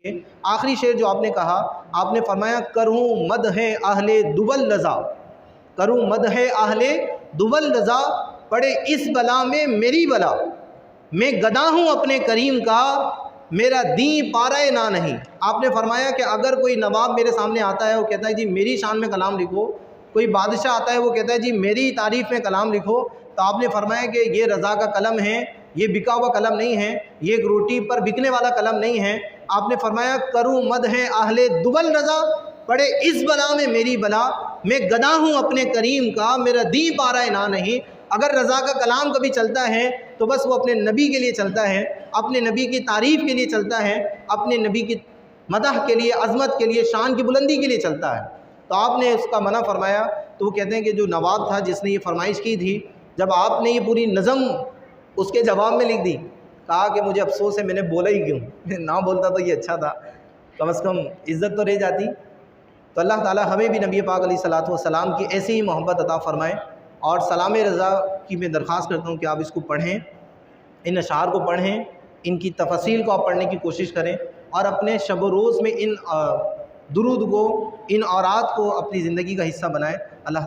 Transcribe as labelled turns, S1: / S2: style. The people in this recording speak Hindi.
S1: आखिरी शेर जो आपने कहा, आपने फरमाया करूँ मद है आहले दुबल लज़ा, करूँ मद है आहले दुबल लज़ा, पड़े इस बला में मेरी बला, मैं गदा हूँ अपने करीम का, मेरा दी पारा ना नहीं। आपने फरमाया कि अगर कोई नवाब मेरे सामने आता है, वो कहता है जी मेरी शान में कलाम लिखो, कोई बादशाह आता है वो कहता है जी मेरी तारीफ़ में कलाम लिखो, तो आपने फरमाया कि ये रज़ा का कलम है, ये बिका हुआ कलम नहीं है, ये एक रोटी पर बिकने वाला कलम नहीं है। आपने फरमाया करूँ मद है आहले दुबल रज़ा, पड़े इस बला में मेरी बला, मैं गदा हूँ अपने करीम का, मेरा दी पारा ना नहीं। अगर रज़ा का कलाम कभी चलता है तो बस वो अपने नबी के लिए चलता है, अपने नबी की तारीफ़ के लिए चलता है, अपने नबी की मदह के लिए, अज़मत के लिए, शान की बुलंदी के लिए चलता है। तो आपने उसका मना फरमाया। तो वो कहते हैं कि जो नवाब था जिसने ये फरमाइश की थी, जब आपने ये पूरी नज़म उसके जवाब में लिख दी, कहा कि मुझे अफसोस है मैंने बोला ही क्यों, ना बोलता तो ये अच्छा था, कम से कम इज़्ज़त तो रह जाती। तो अल्लाह ताला हमें भी नबी पाक अलैहिस्सलातु वस्सलाम की ऐसी ही मोहब्बत अता फ़रमाए। और सलाम रज़ा की मैं दरख्वास्त करता हूँ कि आप इसको पढ़ें, इन अशार को पढ़ें, इनकी तफसील को आप पढ़ने की कोशिश करें और अपने शब रोज़ में इन दुरूद को, इन औरात को अपनी ज़िंदगी का हिस्सा बनाएँ। अल्लाह